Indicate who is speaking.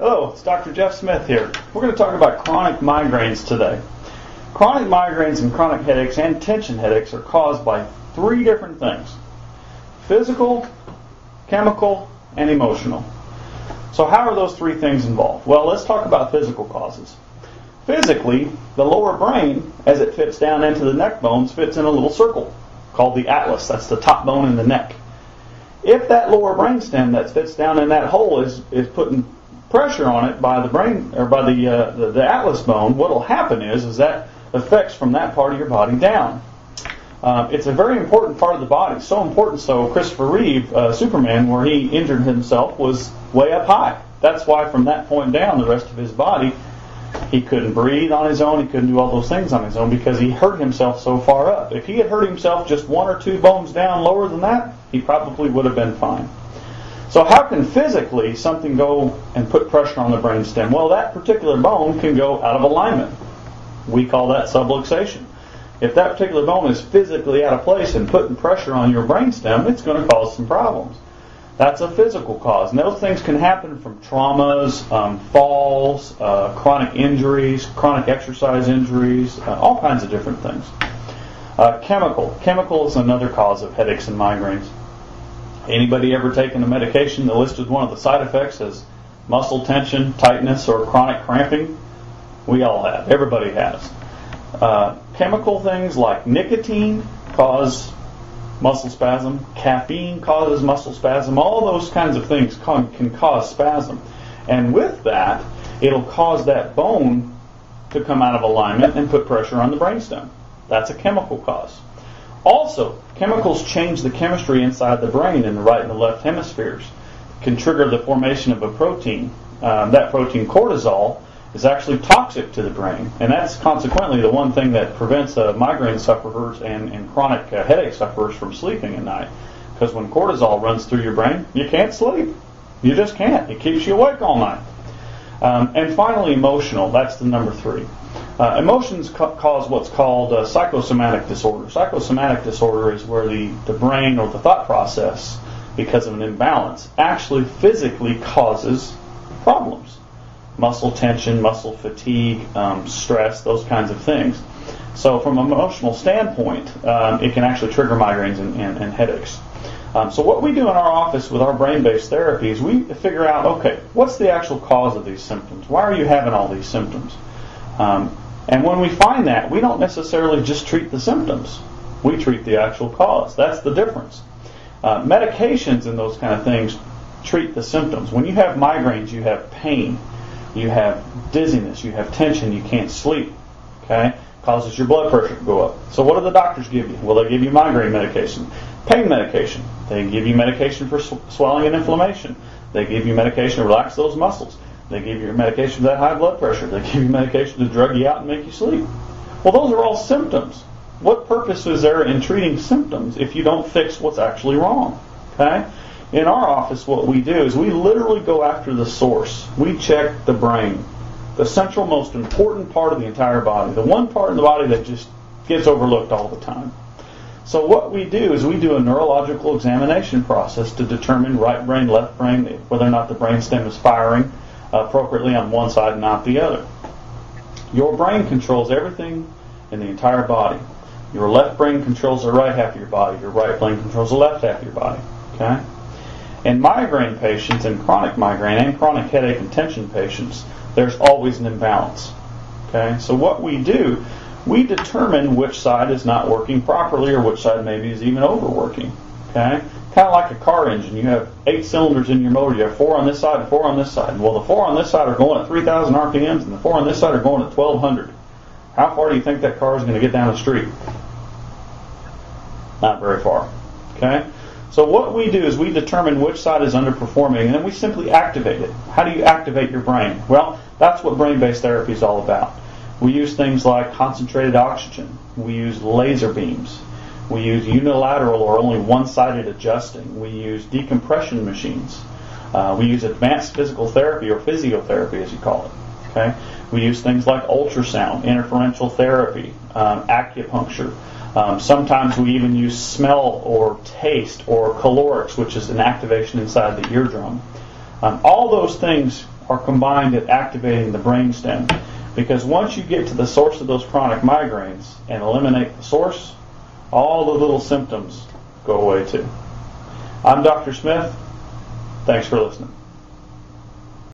Speaker 1: Hello, it's Dr. Jeff Smith here. We're going to talk about chronic migraines today. Chronic migraines and chronic headaches and tension headaches are caused by three different things: physical, chemical, and emotional. So how are those three things involved? Well, let's talk about physical causes. Physically, the lower brain, as it fits down into the neck bones, fits in a little circle called the atlas. That's the top bone in the neck. If that lower brainstem that fits down in that hole is putting pressure on it by the brain or by the atlas bone, what will happen is that affects from that part of your body down. It's a very important part of the body. So important so Christopher Reeve, Superman, where he injured himself, was way up high. That's why from that point down, the rest of his body, he couldn't breathe on his own. He couldn't do all those things on his own because he hurt himself so far up. If he had hurt himself just one or two bones down lower than that, he probably would have been fine. So how can physically something go and put pressure on the brainstem? Well, that particular bone can go out of alignment. We call that subluxation. If that particular bone is physically out of place and putting pressure on your brainstem, it's going to cause some problems. That's a physical cause. And those things can happen from traumas, falls, chronic injuries, chronic exercise injuries, all kinds of different things. Chemical. Chemical is another cause of headaches and migraines. Anybody ever taken a medication that listed one of the side effects as muscle tension, tightness, or chronic cramping? We all have. Everybody has. Chemical things like nicotine cause muscle spasm. Caffeine causes muscle spasm. All those kinds of things can cause spasm. And with that, it'll cause that bone to come out of alignment and put pressure on the brainstem. That's a chemical cause. Also, chemicals change the chemistry inside the brain in the right and the left hemispheres. Can trigger the formation of a protein. That protein, cortisol, is actually toxic to the brain. And that's consequently the one thing that prevents migraine sufferers and chronic headache sufferers from sleeping at night. Because when cortisol runs through your brain, you can't sleep. You just can't. It keeps you awake all night. And finally, emotional. That's the number 3. Emotions cause what's called psychosomatic disorder. Psychosomatic disorder is where the brain or the thought process, because of an imbalance, actually physically causes problems. Muscle tension, muscle fatigue, stress, those kinds of things. So from an emotional standpoint, it can actually trigger migraines and headaches. So what we do in our office with our brain-based therapies, we figure out, okay, what's the actual cause of these symptoms? Why are you having all these symptoms? And when we find that, we don't necessarily just treat the symptoms. We treat the actual cause. That's the difference. Medications and those kind of things treat the symptoms. When you have migraines, you have pain. You have dizziness. You have tension. You can't sleep. Okay? Causes your blood pressure to go up. So what do the doctors give you? Well, they give you migraine medication. Pain medication. They give you medication for swelling and inflammation. They give you medication to relax those muscles. They give you medication for that high blood pressure. They give you medication to drug you out and make you sleep. Well, those are all symptoms. What purpose is there in treating symptoms if you don't fix what's actually wrong? Okay? In our office, what we do is we literally go after the source. We check the brain, the central most important part of the entire body, the one part of the body that just gets overlooked all the time. So what we do is we do a neurological examination process to determine right brain, left brain, whether or not the brainstem is firing appropriately on one side and not the other. Your brain controls everything in the entire body. Your left brain controls the right half of your body. Your right brain controls the left half of your body. Okay? In migraine patients, and chronic migraine and chronic headache and tension patients, there's always an imbalance. Okay? So what we do, we determine which side is not working properly or which side maybe is even overworking. Okay? Kind of like a car engine. You have 8 cylinders in your motor. You have 4 on this side and 4 on this side. Well, the 4 on this side are going at 3,000 RPMs and the 4 on this side are going at 1,200. How far do you think that car is going to get down the street? Not very far. Okay? So what we do is we determine which side is underperforming, and then we simply activate it. How do you activate your brain? Well, that's what brain-based therapy is all about. We use things like concentrated oxygen. We use laser beams. We use unilateral or only one-sided adjusting. We use decompression machines. We use advanced physical therapy, or physiotherapy as you call it. Okay? We use things like ultrasound, interferential therapy, acupuncture. Sometimes we even use smell or taste or calorics, which is an activation inside the eardrum. All those things are combined at activating the brainstem. Because once you get to the source of those chronic migraines and eliminate the source, all the little symptoms go away too. I'm Dr. Smith. Thanks for listening.